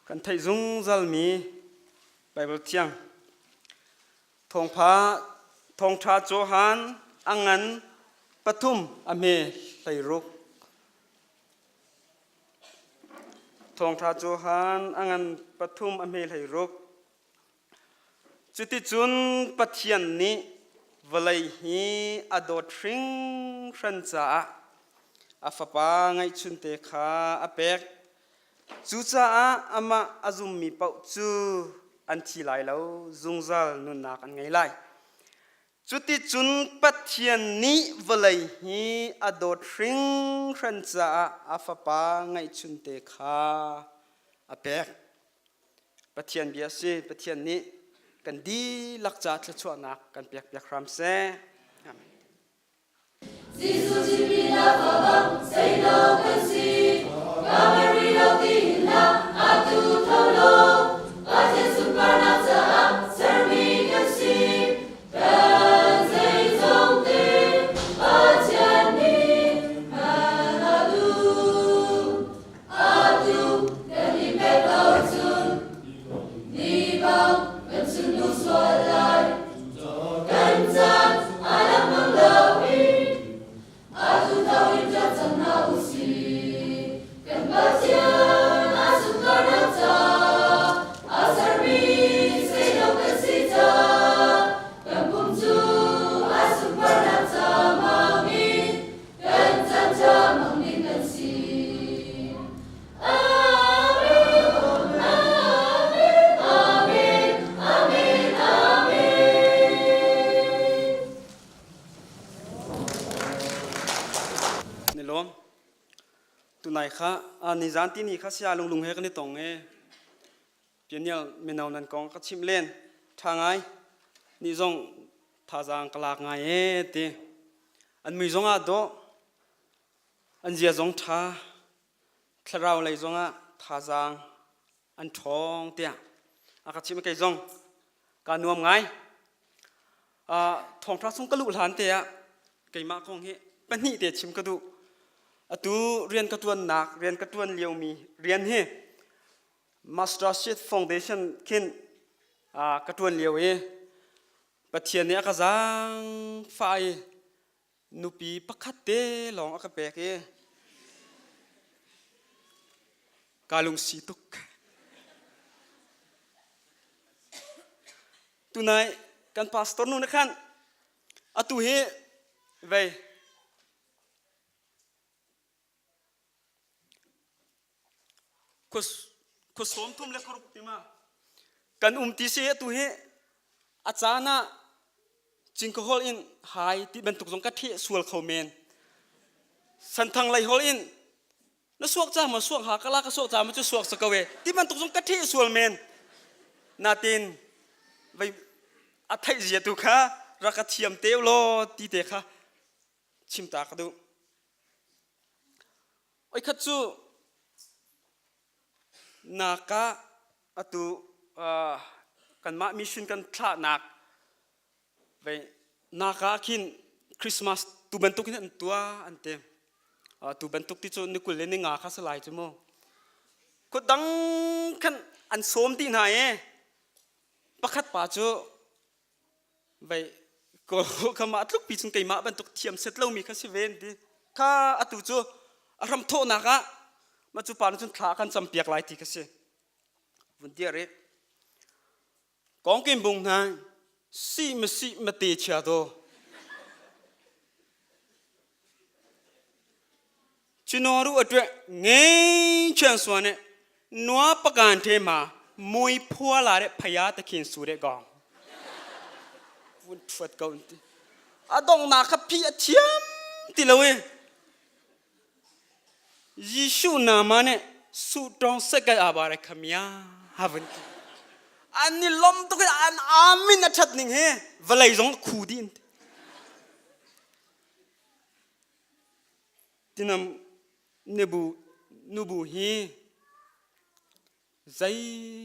กันไทยจุงจัลมีไบเบิลเทียงทองพ้าทองชาโจฮันอังงันปทุมอเมไลรุกทองชาโจฮันอังงันปทุมอเมไลรุกจุดที่จุนปัทยันนี้วลัยฮีอดอทริงชันจ้าอาฟปาไงชุนเตขาอเปกจูจ้าอามาอาจุมมีเป้าจูอันที่ไหลแล้วจุงจัลนุนนักอันไงไลจุดที่จุนปัทยันนี้วลัยฮีอดอทริงชันจ้าอาฟปาไงชุนเตขาอเปกปัทยันเบียซีปัทยันนี้กันดีลักจัดชั่วนักกันเปียกครามเซ่ตุนายค่ะนิจานที่นี่ข้าเสียลุงเฮกันนี่ตรงเปียเนี่ยเมนเอานันกองก็ชิมเล่นทางไงนี่จงท่าจางกลากไงตีอันมีจงอ่ะโดอันเจียจงท่าคลาวเลยจงอ่ะท่าจางอันทองเตียก็ชิมไม่กี่จงการนวมไงทองท่าสงกระลุหลานเตียไก่มากองเฮเป็นนี่เตียชิมกระดูตูเรียนกระตวนนักเรียนกระตวนเลียวมีเรียนเฮ Master Sheet Foundation ขึ้นกระตวนเลียวปะเทียนเนี่ยกระซังไฟนุปีปักขัดเตลองกระเปกกาลุงสีตุกตุนายกันพาสตอร์นู่นนะครับตูเฮเวคุสมทุ่มเล็กครุกติมากันติเสียตัวเฮอาจารย์น่ะจิงก็ฮอลอินหายที่บรรทุกสงกัดที่สวลเขาเมนสันทางไหลฮอลอินแล้วสวกจ้ามาสวกหากะลากระสวกจ้ามาจะสวกสกเวที่บรรทุกสงกัดที่สวลเมนนาตินไปอัฐิเจียตุค่ะรักเทียมเตี้ยวโลตีเตค่ะชิมตากระดูไอ้ขัดจูนักตูกันมามิชชันกันทลานักไปนักขินคริสต์มาสตูบรรทุกนี่ตัวอันเต็มตูบรรทุกที่จะนึกว่าเล่นงาข้าสลายจ้ะโมก็ดังขันอันสมที่ไหนประคัดป่าจ้ะไปก็ขมาทุกปีจงไก่มาบรรทุกเทียมเสร็จแล้วมีข้าสิเวนดีข้าตูจ้ะอารมณ์โทนักมาจุปานจนทลากันจำเปียกหลายทีก็สิวันเดียร์กองกินบุงนะสีมาตีเชียโตชินอรู้อัดเวงเชียงส่วนเนี่ยนัวประการเทมามวยพัวลาเรพยาตะขินสุเรกองวันฟัดก่อนทีดองนักพี่เทียมตีเลยยิชูนามาเนี่ยสุดองสกัดอาบาร์ขมียาฮาวันทีอันนี้ลมตุกอันอามินอัจฉริยะเวลาอีจงคูดินที่นั่นนูบูฮีใจ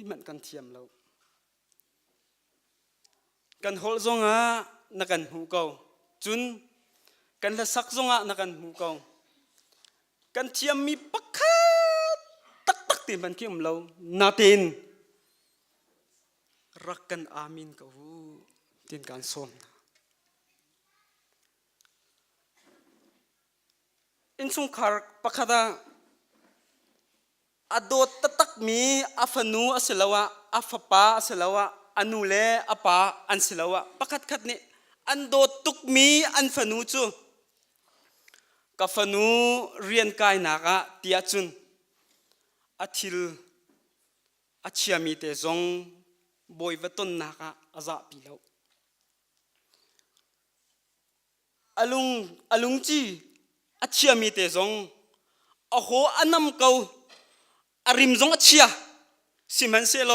มันกันเทียมเรากันฮอลจงนักกันหูเก่าจุนกันละสักจงนักกันหูเก่ากันเทียมมีปักขัดตัก ตีมันคิมเรานาตินรักกันอามินกับวูตินการส้มอินสุงคาร์ปักดาอดดตักมีอัฟนูอัสลาวะอัฟปาอัสลาวะอนุเลอปาอันสลาวะปักขัดนี่อันโดตุกมีอันฟนูจูกับฟนูเรียนกายนักะเตียจุนอาทิลอาชียมีเตจงบอยวัตนนักะอาซาปีเลวอลุงจีอาชียมีเตจงอโหอันนำเกาอาริมจงอาชียสิมันเซโล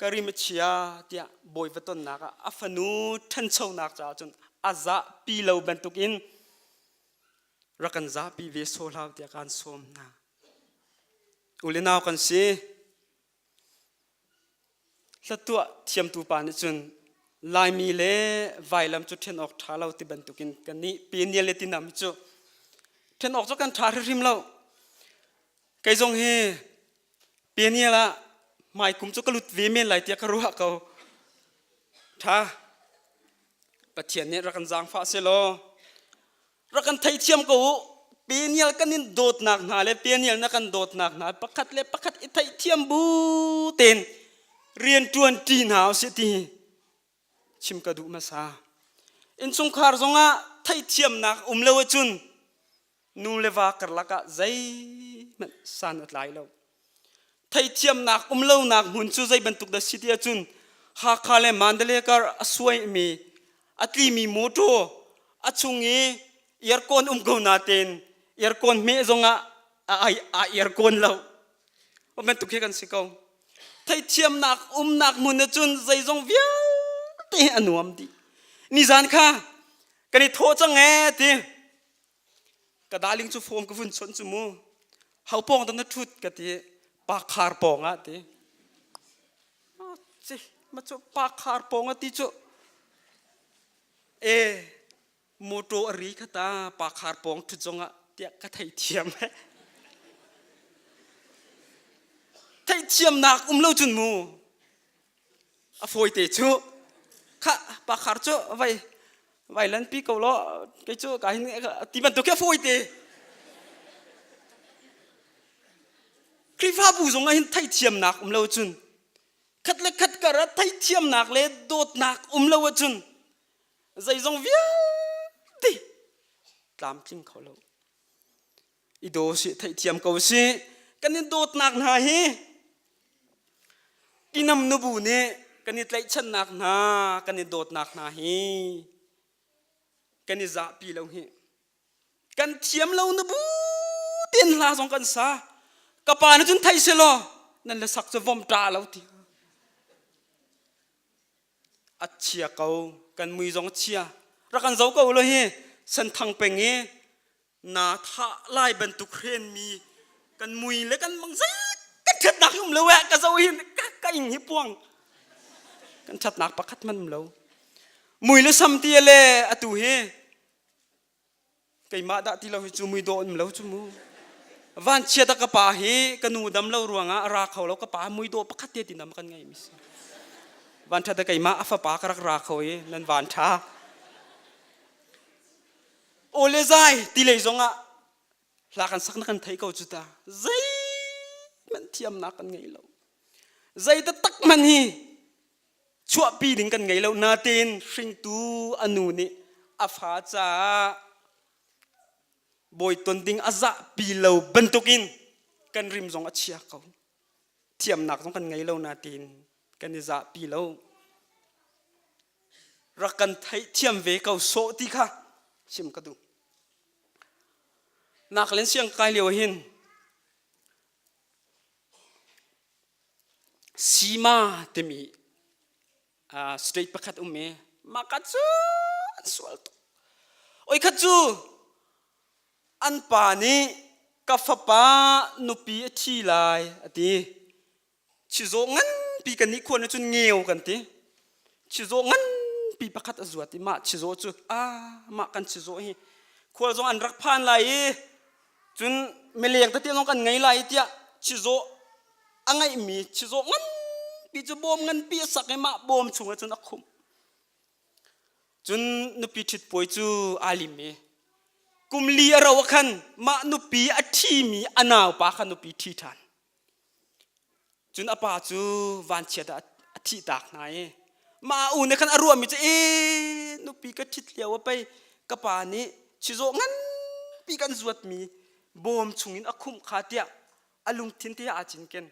การิมอาชียเตียบอยวัตนนักะอาฟนูทันเช่านักจ้าจุนอาซาปีเลวบรรทุกินรักันซาปีเวโซลาวเตียการสมนาอุเลนาวกันสิละตัวเทียมตูปานิจุนลายมีเล่ไวลำจุดเทนออกท้าเราติบันตุกินกันนี้ปีนี้เลตินามิจุเทนออกจากกันท้าริมเราไกจงเฮปีนี้ละไม่คุ้มจุกลุดเวเมนไหลเตียกรัวเขาท้าปะเทียนเนี่ยรักันจางฟ้าเซโลรักันไทยเทียมกูเปียนยลกันนินโดดหนักหนาเลยเปียนยลนักกันโดดหนักหนาปักขัดเลยปักขัดไทยเทียมบูเต็นเรียนจวนจีนาวเสียทีชิมกระดูมาซาอินสงคาร์จงะไทยเทียมหนักเลวจุนนูเลวากระลักะใจมันสานอัดไหลแล้วไทยเทียมหนักเลวหนักหุ่นจูใจบรรทุกเดสิเดียจุนหากขาเลมันเดเลกาสวยมีอัตลีมีโมโตอัดชงงี้เอียร์กอนกูนาเตนเอียร์กอนเมจงะเอียร์กอนเราว่ามันตุกเฮกันสิกองไทยเทียมหนักหนักมุนจุนใจจงเวียเตอนุมดีนิจานค่ะกันนี่โทจังแง่ทีกระดาลิงจูโฟมกับฝุ่นชนจูมูเขาปองตอนนั้นทุดกันทีปากคาร์ปองอ่ะทีจิมาจูปากคาร์ปองอ่ะทีจูโมโตอริขตาปากคาร์ปองทุจงอ่ะเตียกไทยเทียมไทยเทียมหนักเล่าจุนมูอโฟยเตจูข้าปากคาร์จูไว้ลันปีเกาล้อไกจูกายนี่ตีมันตัวแค่โฟยเตคลิฟ้าบูจงไงไทยเทียมหนักเล่าจุนขัดเล็กขัดกระไทยเทียมหนักเลยโดดหนักเล่าจุนใจจงเวียตีตามจริงเขาเราอีโดสิไทยเทียมเขาสิกันนี่โดดหนักหนาเฮกินน้ำนบูเนี่ยกันนี่ไล่ชันหนักหนากันนี่โดดหนักหนาเฮกันนี่จะปีเราเฮกันเทียมเรานบูเตียนลาสองกันซากระปานจนไทยเสลอนั่นแหละสักจะวอมตาเราทีอัดเชียเขากันมือจงเชียรักกันเจ้าเขาเลยเฮสันทังเป็งเฮนาท่าไล่บรรทุกเครนมีกันมือและกันมังซีกันชัดหนักยุ่มเลยแวะกันเจ้าเฮก็ยิงหิปวงกันชัดหนักปักขัดมันเรามือและซ้ำเตียเลยอตูเฮไก่มาดาที่เราจูมือโดนเราจูมือวันเชียตะกะปาเฮกันนูดำเรารวงอ่ะราเขาเรากะปามือโดปักขัดเตียตินำกันไงมิสวันทัดไก่มาอัฟปากรักราเขาเอนั่นวันท้าโอเลใจตีเลยจงอ่ะหลักกันสักนักกันไทยเขาจุดาใจมันเทียมนักกันไงเราใจตะตักมันฮีชัวปีดึงกันไงเรานาเตนสิงตูอนุนี่อัฟาจ้าบอยตนดิ้งอาซาปีเราบรรทุกินกันริมจงอาเชียเขาเทียมนักต้องกันไงเรานาเตนกันนิจาปีเรารักกันไทยเทียมเวเขาโซติค่ะชิมกระดูนักเล่นเสียงกายเลียวหินสีมาเตมีสเตรทประคัดเมมาคัดจูสวลต์โอ้ยคัดจูอันป่านี้กัฟป้านุปีที่ลายอดีชิโซงั้นปีกันนี้ควรจะเงียวกันทีชิโซงั้นปีประคัดอจวติมาชิโซจูมากันชิโซฮีควรจะอันรักพานไหลจุนเมลียงตะเตียงกันไงไหลเตีย ชิโซอังไงมีชิโซงั้นปีจะบอมงั้นปีสักไอ้มาบอมชุงจนอักคุมจนนุปีทิดป่วยจูอาลิเมกุมลีเราคันมานุปีอธิมีอนาวปาคันนุปีทีทันจนอปาจูวันเชียดอธิตากนายมาอูในคันอารวมิจะนุปีก็ทิดเลียวไปกปานี้ชิโซงั้นปีกันจวดมีบอมชุงอินอักคุมขาเตียอลุงทินเตียอาจินเกน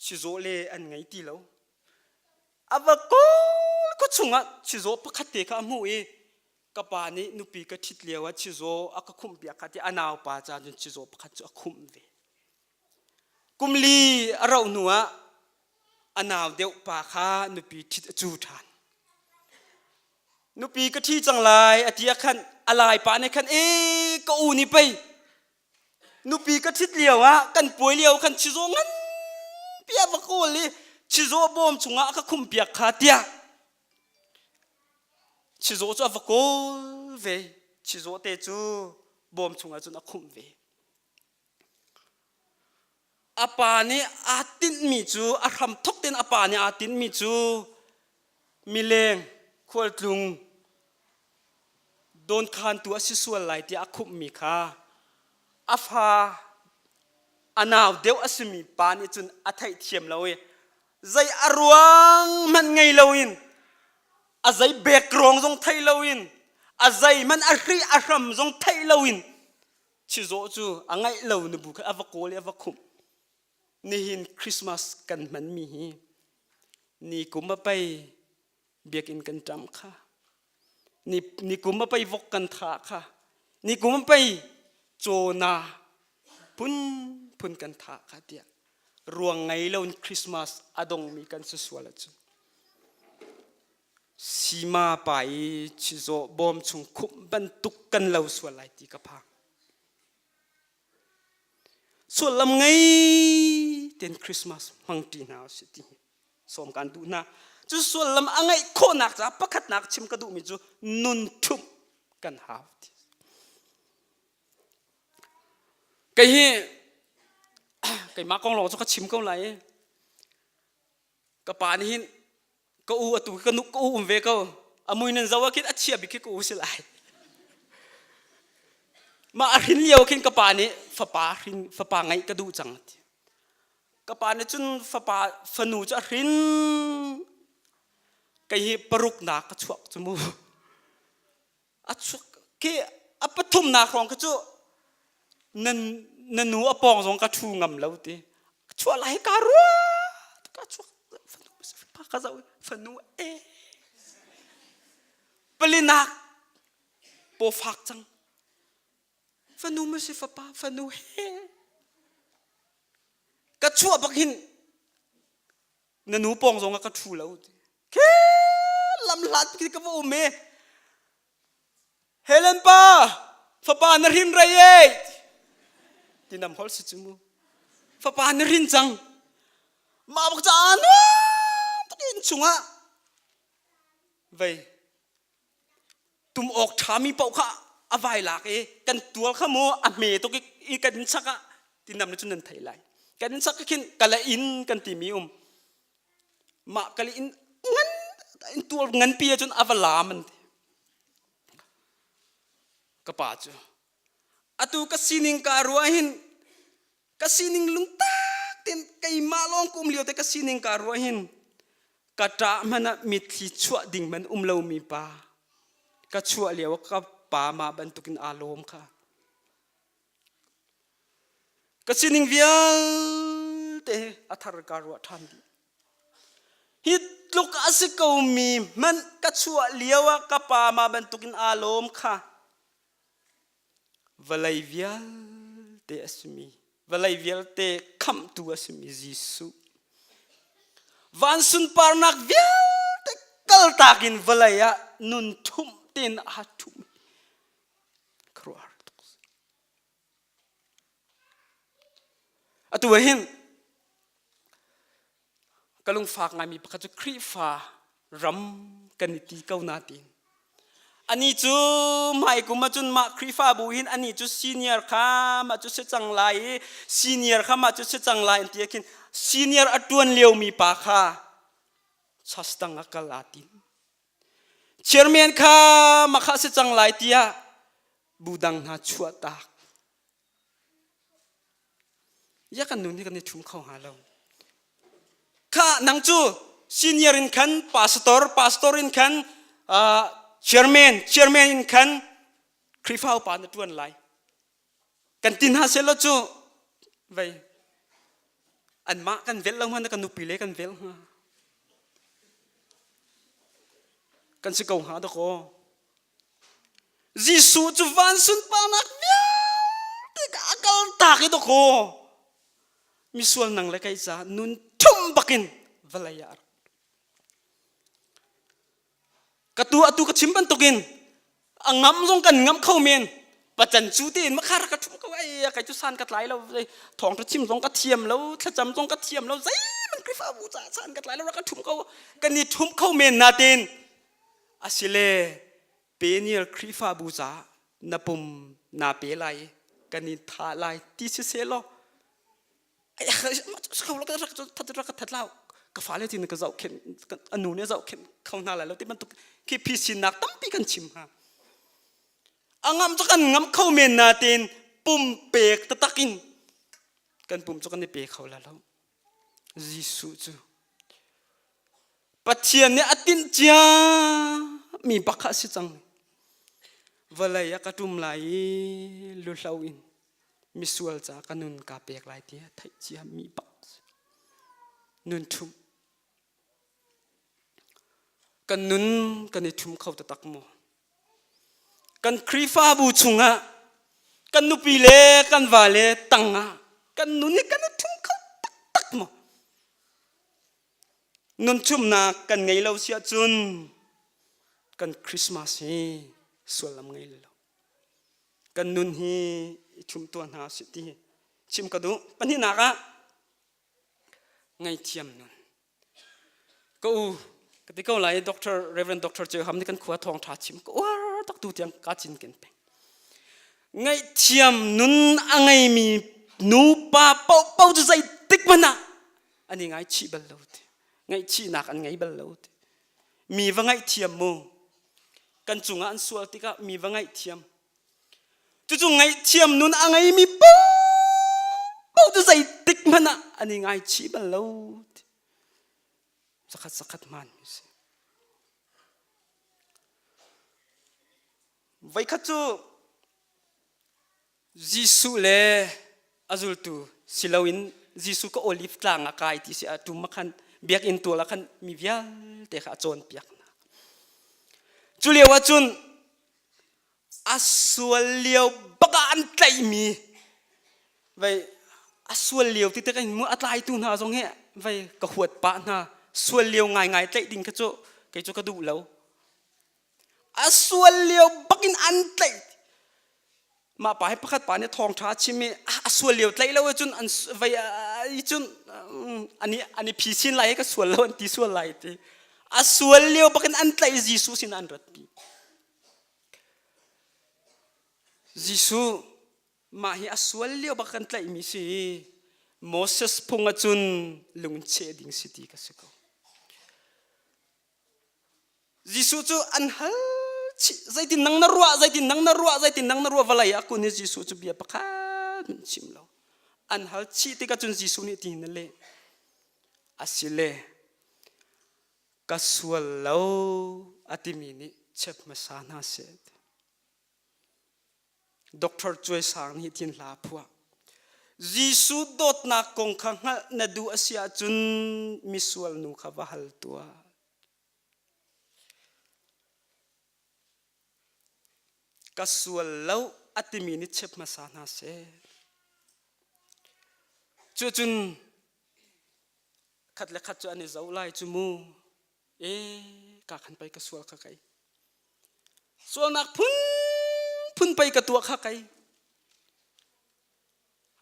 ชิโซเลอันไงตีแล้วอาวก็ชุงอ่ะชิโซปะคัดเตะข้ามหูกปานี้นุปีก็ทิดเลียวชิโซอักคุมเบียคัดเตียอนาวปาจาจนชิโซปะคัดจะอักคุมเวกุมลีเราหนัวอนาวเดียวปาคานุปีทิดจูทานนุปีก็ที่จังไรอธิยคันอะไรปาในคันก็อูนี่ไปนุปีก็ทิดเลียวกันป่วยเลียวคันชิโซงั้นเปียบกูเลยชิโซบอมชุงก็คุมเปียขาเตียชิโซจะฟักกูเวชิโซเตจูบอมชุงจุนคุมเวอาปานี้อาตินมีจูอาคำทกเต็นอาปานี้อาตินมีจูมีเลงขวดลุงโดนคานตัวสิส่วนไหลที่อาคุมมีค่ะอาฟาอนาวเดียวอสมีปานี้จนอาไทยเทียมเราใจอารวงมันไงเราอินอาใจเบกรองทรงไทยเราอินอาใจมันอารีอารมทรงไทยเราอินชิโซจูอ่างไงเราหนูบุกอาวโกเลอาวคุมนี่หินคริสต์มาสกันมันมีนี่กุมมาไปเบียกินกันจำค่ะนี่กุมมาไปวกกันทาค่ะนี่กุมมาไปโจนาพุนกันทาค่ะเดียรวงไงเราคริสต์มาสอดงมีกันสุสวละจุสีมาไปชิโซบอมชุงคุมบรรทุกกันเราสวลายตีกระพังส่วนลำไงเต็นคริสต์มาสมังตีนาวสิทีสมการดูนะจุส่วนลำอังไงโคนักจ้าประคัดนักชิมกระดูมิจูนุนทุมกันหาวไก่ไก่มากองหลงจะก็ชิมก็ไหลกระปานี่ก็อูตุก็นุกก็อูเวก็อามุยนั่นจะว่าคิดอัจฉริยะบิคิดก็อูสิไหลมาอรินเลียวคินกระปานี้ฝาไงกระดูจังกระปานี้จนฝนูจะอรินไก่ปรุกนักกระชวกจมูกอัชวกกี่อัปทุมนักรองกระจุนันหนูอปองสองกระชูงำแล้วตีชัวไหลการัวกระชวกฝนูฝากระเจ้าฝนูปลินักโปฟักจังฝนูไม่ใช่ฝาฝนูกระชัวบักหินนันหนูปองสองกระชูแล้วตีแค่ลำลัดกินกับโอเมเฮเลนป้าฝานรินไรเย่ที่นำฮอลสิจมูฝานรินจังมาบอกจานวะตัดอินชุงะเว้ยตุ่มออกถามีเป่าข้าอวัยหลักกันตัวข้ามัวอเมตุกอีกันสักที่นำในจุนนันไทยไลกันสักกินกะละอินกันตีมีมากะละอินงั้นตัวเงินเปียจนอวลามันกระปาจูอตูกสินิงการุหินกสินิงลุงตาเต็นไก่มาลองกุมเลียวแต่กสินิงการุหินกระตามันมิดที่ชั่วดิ่งมันเลามีปากระชั่วเลียวกับปามาบรรทุกินอารมณ์ค่ะกสินิงเวียเตอัธรการุทันดีฮิตลูกอาศัยกูมีมันกระชัวเลี้ยวกับปามาบรรทุกินอารมณ์ค่ะวลัยเวียเตอสมีวลัยเวียเตคำตัวสมียิสุวันสุนปาร์นักเวียเตกัลตากินวลัยนุนทุมเต็นอาทุมครัวอตัวเห็นกลุงฝากไงมีประกาศครีฟ้ารำกันนิตีเก้านาตีน อันนี้จูไม่กุมาจุนมาคริฟ้าบุหินอันนี้จูซีเนียร์ข้ามาจูเสจังไลซีเนียร์ข้ามาจูเสจังไลอันที่กินซีเนียร์อดวนเลี้ยวมีปากข้าชัสตังอักลาตินเชียร์แมนข้ามาข้าเสจังไลที่บูดังหาชัวตากยากันนุ่นที่กันนี่ทุ่มเข้าหาเราข้านังจูซีเนียร์อินขันพาสตอร์อินขันเชียร์แมนอินขันคริฟ้าปานตวนไลกันตินหาเซลจูไว้อันมากันเวลเรามันกันนุปิเลกันเวลกันสิเกาหาตะโกจิสูจูวันสุนปานักเวียที่กากลตากตะโกมีส่วนนังเล็กไอ้จ้านุนทุ่มบักินวลายาร์กระตัวกระชิมบันตุกินอังงำทรงกันงำเข้าเมียนปัจจันจูตีนมาคาระกระทุ่มเขาไอ้ไก่จุสานกระไหลเราทองกระชิมทรงกระเทียมแล้วถ้าจำทรงกระเทียมแล้วใจมันกริฟ้าบูจ่าสานกระไหลแล้วกระทุ่มเขากันนี่ทุ่มเข้าเมียนนาตีนอาศิเลเปนีร์คริฟ้าบูจ่านาปุ่มนาเปลัยกันนี่ท่าลายที่เสียล้อไอ้เขาแล้วก็ทัดเล่ากฟ้าเลยทีนึงก็จะเอาเข็นอันนู้นเนี่ยจะเอาเข็นเข้าหน้าแล้วที่มันตุกขี้พิชินักตั้มปีกันชิมฮะอังงำจะกันงำเข้าเมียนนาตีนปุ่มเปกตะตักินกันปุ่มจะกันในเปกเขาแล้วยิสุจูปัจเจียนเนี่ยอตินจ้ามีบักขะสิจังเวลายากระตุ้มไหลลุลาวินมีส่วนจากกันนุนกาเปกไหลเดียไทยจีมีบักนุนทุ่มกันนุนกันในทุ่มเขาตะตักโมกันคริฟ้าบูชุงะกันนุปีเลกันวาเลตังะกันนุนนี่กันในทุ่มเขาตักโมนุนทุ่มนักกันไงเราเสียจุนกันคริสต์มาสนี่ส่วนลำไงเรากันนุนฮีทุ่มตัวนาสิทีชิมกระดูปันที่นักะไงเทียมนุนก็ที่เขาไล่ด็อกเตอร์เรเวนด็อกเตอร์เจอทำนี่กันขวดทองทาชิมก็ว้าตักดูเตียงกาจินกันไปไงเทียมนุนไงมีนูปาเป้าจะใส่ติ๊กมันนะอันนี้ไงชีบัลลูดไงชีนักอันไงบัลลูดมีว่าไงเทียมโมกันจุงอันสวลติกะมีว่าไงเทียมจุงไงเทียมนุนไงมีเป้าจะใส่ติ๊กมันนะอันนี้ไงชีบัลลูดสักมันไว้ขัดจูจิสุเล่อาจุลตูสิลาวินจิสุก็โอลิฟกลางอากาศที่เสียตุมาคันเบียกอินตัวละคันมีวิลเตะขาโจนเปียกนะจุเลียวจุนอาสวลเลียวบักอันไกมีไว้อาสวลเลียวที่เตะกันมัวอัตไลตุนหาทรงเหี้ยไว้กระหวดปะนะส่วนเลี้ยวง่ายๆใจดิ่งกระโจกระดูแล้วส่วนเลี้ยวบักินอันใจมาไปพักป่าเนี่ยทองท้าชิมีส่วนเลี้ยวใจแล้วจุนอันไปจุนอันนี้พีชินไหลก็ส่วนแล้วอันที่ส่วนไหลที่ส่วนเลี้ยวบักินอันใจยิสุสินอันรัดปียิสุมาให้ส่วนเลี้ยวบักินใจมีสิโมเสสพงจุนลุงเชดิ่งสิทีก็สิกยิสุจูอันฮัลใจตินนังนรัวใจตินนังนรัววลายaku niยิสุจูเบียปะคันชิมเราอันฮัลชีติกาจุนยิสุนี่ทีนั่นเลยอาศิเลกัสวลเราอติมินิเช็บมาสานาเสดด็อกเตอร์ช่วยสางนี่ทีนลาพัวยิสุดดนักคงขังนัดูอาเซียจุนมิสวลนูขาวฮัลตัวกัสวลเราอัติมินิเช็บมาสานาเสจุนขัดเล็กขัดจวนนี่เจ้าไล่จุมูกาขันไปกัสวลข้าไก่สวลนักพุ่นไปกับตัวข้าไก่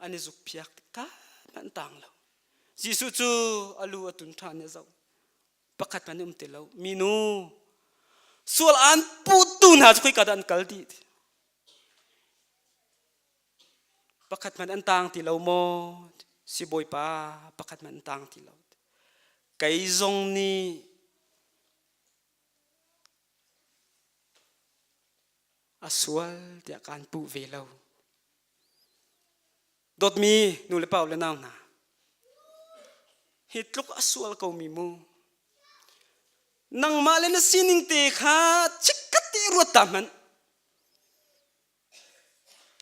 อันนี้จุกเพียกก้ามันต่างแล้วยิสุจูอลูอตุนทานเนี่ยเจ้าประกาศมันเต็มแล้วมีนูส่วนอันปุตุ lu na chu kai ka dan kal ti pakhat man an tang ti lo mo si boy pa pakhat man tang ti lo kai zong ni aswal ti kan pu ve lo dot mi nu le pau le naw na hitluk aswal ko mi mu nang male na sining te kha chikat ti ru taman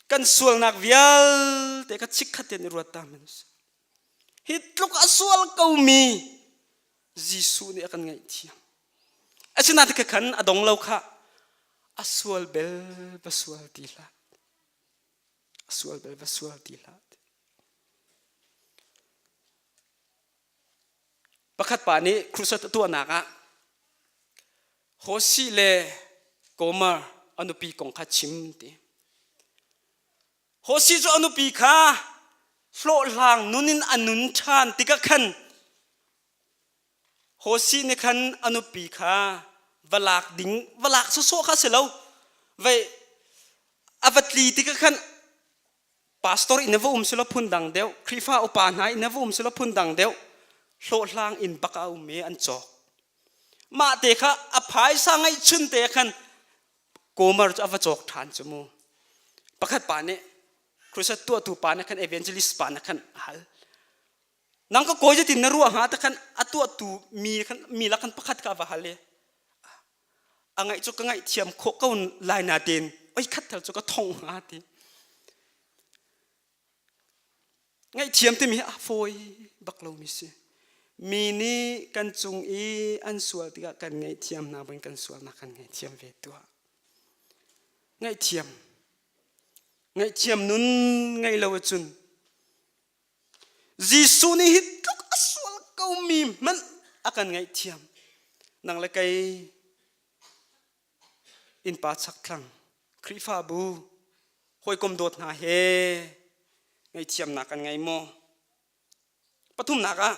kan sual nak vial te ka chikat ti ru taman hitluk aswal ko mi jisu ni akan ngai thiam asina te khan adong lo kha aswal bel baswal tila aswal bel baswal tila pakhat pa ni krusat tu anaka hosi le komar anupi kong kha chim ti hosi jo anupi kha flo lang nunin anun than tika khan hosi ne khan anupi kha valak so kha selo vai avatli tika khan pastor inavo selo phundang deu khrifa upan ha inavo selo phundang deu hlo lang in bakau me an chok ma te kha aphai sangai chun te khan komar cha va chok than chumu pakhat pa ne krusat tu pa na khan evangelist pa na khan hal nang ko koi tin na ruwa ha ta khan tu mi la khan pakhat ka va hale angai chu ka ngai thiam kho kaun lai na ten oi khat thal chu ka thong ha ti ngai thiam te mi a foi baklo mi se mi ni kan chung i an sual tika kan ngai thiam na ban kan sual na kan ngai thiam ve tu ngai thiam nun ngai lo chun jisu ni hit tuk aswal kau mi man akan ngai thiam nang la kai in pa chak thlang khrifa bu hoi kom dot na he ngai thiam na kan ngai mo pathum na ka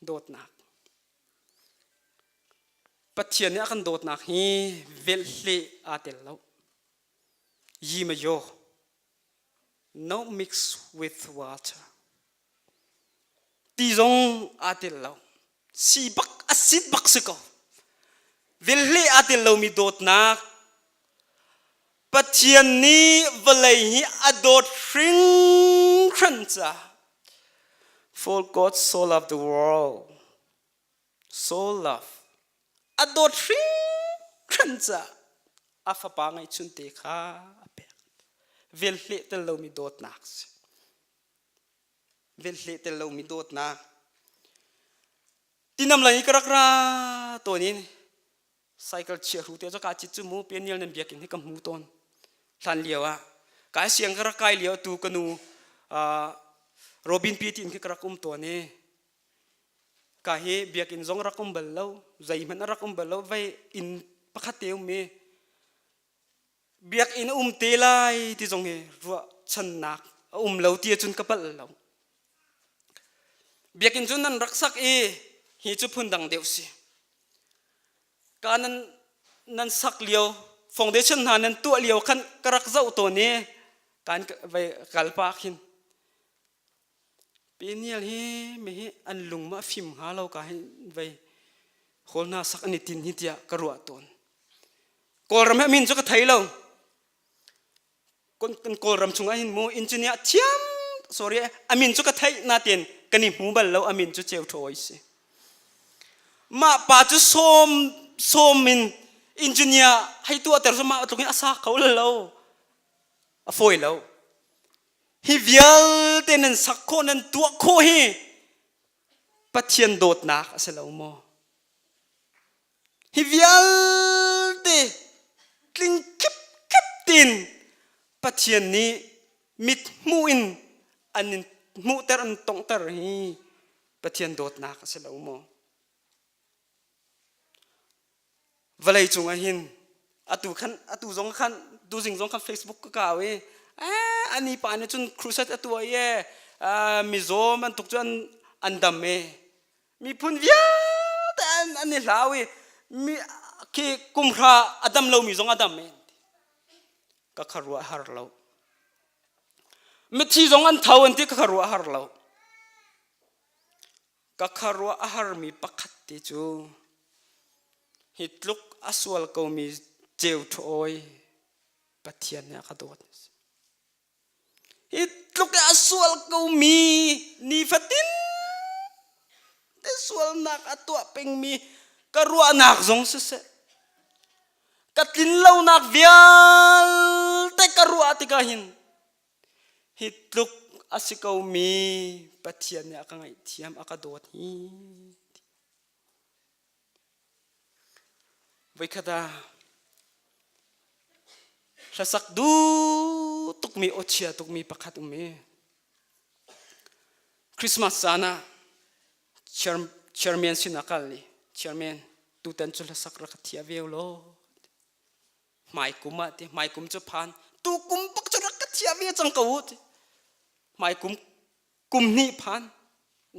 dot nak pathian ne akan dot nak hi vel hle atel lo yi ma yo no mix with water ti zong atel lo si bak asit bak se ko vel hle atel lo mi dot nak pathian ni valai hi adot ring khancha for God so loved the world so love adot ring khancha afa pa ngai chun te kha ape vel hle tel lo mi dot nak vel hle tel lo mi dot na tinam lai karakra to ni cycle che ru te cho ka chi chu mu penil nen biakin ni kam mu ton hlan liawa ka siang kara kai liaw tu kanu Robin Pitin ki karakum to ne ka he biakin zong rakum ballo zai man rakum ballo vai in pakhateu me biak in te lai ti zong he ruwa chan nak lo ti chun kapal lo biakin chun nan raksak e hi chu phundang deu si kanan nan sak liaw foundation hanan tu liaw khan karak zau to ne kan vai kalpa khin penial he me he an lung ma phim ha lo ka hin vai holna sak ani tin hi tia karwa ton kolram min chu ka thailo kon kolram chunga hin mo engineer thiam sorry amin chu ka thai na ten kani mu bal lo amin chu cheu thoi se ma pa chu som min engineer hai tu ater ma tu asa khaul lo a foi lo hi vial tenen sakho nan tua kho hi pathian dot nak aselo mo hi vial te kling kip tin pathian ni mit muin anin mu ter an tong ter hi pathian dot nak aselo mo valai chunga hin atu zong khan du jing zong khan Facebook ka we ani pa ne chun crusat atua ye mizo man tuk chuan andam me mi phun via tan อันนี้ลาวิมีคือกุมพระอดัมเรามีสองอดัมเองก็ขรัวหาเรามิที่สองอันเท่าอันที่ก็ขรัวหาเราก็ขรัวหามีปักขัดที่จูฮิตลุกอสวลก็มีเจ้าถอยปะเทียนเนี่ยขดวนฮิตลุกอสวลก็มีนิฟตินแต่สวลนักตัวเป็นมีกรัวนักสงสัยกัดลินเล่านักเวียลแต่กรัวติกาหินฮิตลุกอสิกามีปะเทียนเนี่ยกังไอเทียมอากาโดดฮีไว้ขดาถ้าสักดูตุกมีโอเชียตุกมีประคัตุมีคริสต์มาสsana chairman sinakal ni chairman tutan chula sakra kathia velo mai kuma te mai kum chu phan tu kum pak chura kathia ve chang kawut mai kum ni phan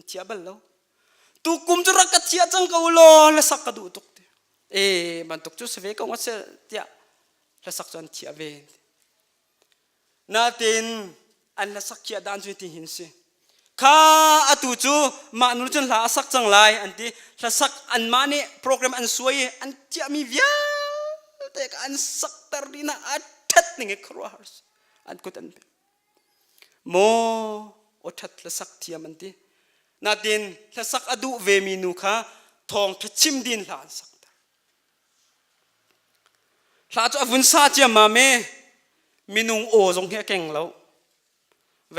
thia bal lo tu kum chura kathia chang kawlo la sakadu tuk te ban tuk chu se ko ngase tia la sak chan thia ve na tin an la sakya dan ju ti hin seข้าอตุจูมานุจนลาสักจังไรอันที่ลาสักอันมาเนี่ยโปรแกรมอันสวยอันจะมีวิญแต่อันสักตารีน่าอัดทัดหนึ่งครัวฮาร์สอันกุตันเป็นโมอทัดลาสักเทียมันที่นาดินลาสักอดูเวมินุข้าทองทัดชิมดินลาสักตาลาจะอวุนซาเจียมาเมมินุงโอจงเฮเก่งแล้วเว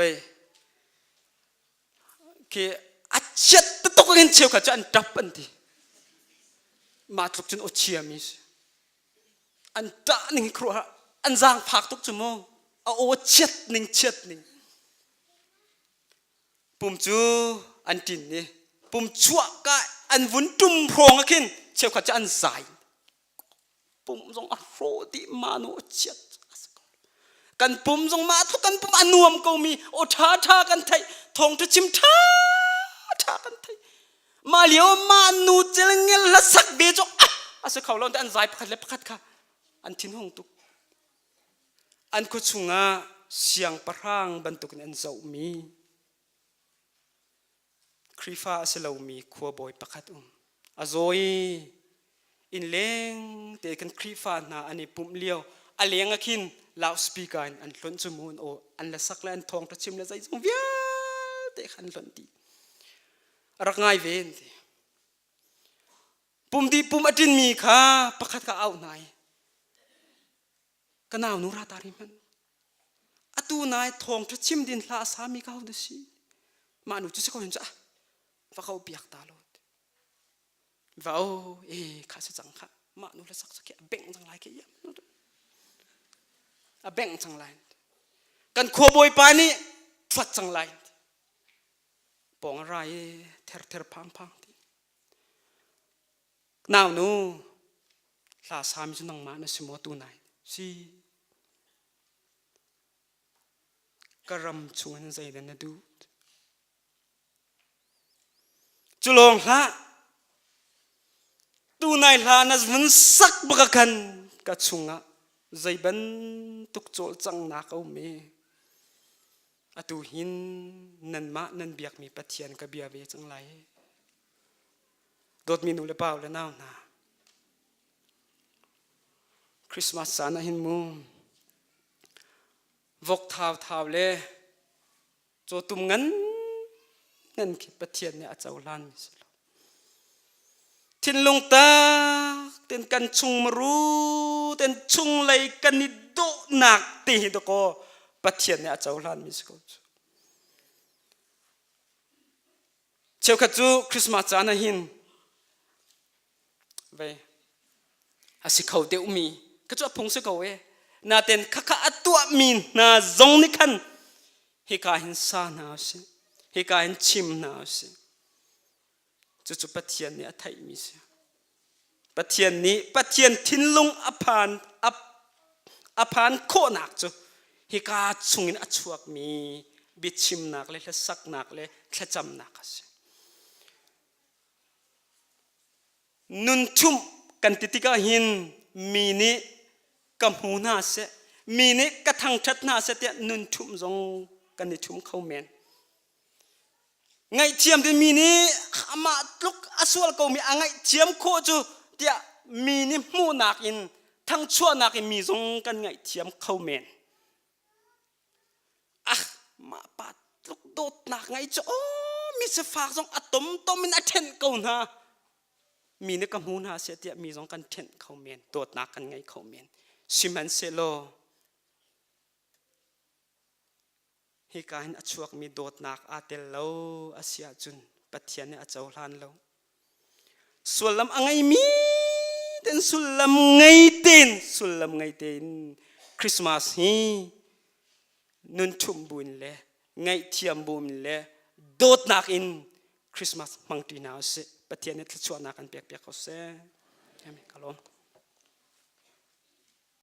คืออาชีพตัวก็เห็นเชี่ยวกับจะอันดับอันที่มาทุกจนอดเชียมิสอันด่าหนึ่งครัวอันจางผักทุกชั่วโมงเอาโอเช็ดหนึ่งปุ่มจูอันตินนี่ปุ่มชั่วก็อันวุ่นจุ่มพรองกินเชี่ยวกับจะอันใสปุ่มทรงอโรติมาโนเช็ดกันปุ่มทรงมาทุกกันปุ่มอันนวมก็มีโอท่ากันไทยทองจะชิมท่ากันไทยมาเลี้ยวมานูเจริญเงลละสักเบจกอาศัยเขาเราแต่อันใจพัดเล็บพัดค่ะอันทิ้งห้องตุกอันก็ชุงาเสียงประรางบรรทุกอันเจ้ามีครีฟ้าเสลามีขัวบอยประคัดอาโซยอินเล้งแต่กันครีฟ้าหน้าอันนี้ปุ่มเลี้ยวอันเลี้ยงกินลาวสปีกอันล้นจมูกโออันละสักและอันทองตะชิมละใจจงเวียแต่ขันล้นดีรักง่ายเว้นปุ่มดีปุ่มอดินมีค่ะประคัดก็เอาไหนก็น่าวนุราตาริมันอตูนายทองตะชิมดินลาสามีเขาดูสิมาหนูจะสักคนจ้ะว่าเขาเบียกตาลดว่าข้าจะจังค่ะมาหนูละสักแค่เบ่งจังไรแค่ยังแบ่งจังไรกันขบวยปานี่ฟัดจังไรปองอะไรเทอพังที่น่าวนูลาสามีจุนังมาในสมอตูไหนสิกระรำชวนใจเดินดูจุลงละตูไหนละนั่นมันสักบักกันกัดชงะใจบันตุกโจลจังนักเอาเมอตูหินนันมานันเบียกมีปะเทียนกับเบียเวจังไรโดดมีนูเลเปล่าแล้วน่าวนาคริสต์มาสสานะหินมูวกท้าวเล่โจตุมงั้นคิดปะเทียนเนี่ยอาจจะเอาล้านมิสลทินลงตาเต็นกันชุงมารู้เต็นชุงเลยกันนิโดหนักตีตะโกปะเทียนเนี่ยอาจจะเอาล้านมิสก็เช้าขัดจูคริสต์มาสจานะหินเว้อาศัยเขาเดียวมีก็จะพงศ์เขาเว้นาเต็นข้าตัวมีนาจงนิคันฮิกาหินซานาสิฮิกาหินชิมนาสิจุปะเทียนเนี่ยไทยมิสปะเทียนนี้ปะเทียนทิ้งลงอภานโคนักจูฮิกาชุงินอชวกมีบิชิมนักเลยและสักนักเลยและจำนักสิ นุนทุ่มกันติติกาหินมีนี้กำหูน่าเสมีนี้กระทังชัดน่าเสเตียนุนทุ่มจงกันในทุ่มเข้าเมนไงเทียมที่มีนี้มาลุกอสวลก็มีไงเทียมโคจูเตียมีนี้มูนักอินทั้งชั่วนักอินมีจงกันไงเทียมเข้าเมนมาปัดลุกโดดนักไงจ้โอ้มีเสฟากจงอะตอมต้มมินอะเทนเก่านะมีนี้กำหูน่าเสเตียมีจงกันเทนเข้าเมนโดดนักกันไงเข้าเมนซิมันเซโลฮิการอัจฉริยมีโดดนักอาเตลโลอาเซียจุนปัทยาเนอเจ้าลันโลสุลลัมอังไงมีเต็นสุลลัมไงเต็นสุลลัมไงเต็นคริสต์มาสฮีนุนทุ่มบุญเล่ไงเทียมบุญเล่โดดนักอินคริสต์มาสมังตีนาวเสปัทยาเนทชวนนักกันเปียกๆเขาเสเห็นไหมครับ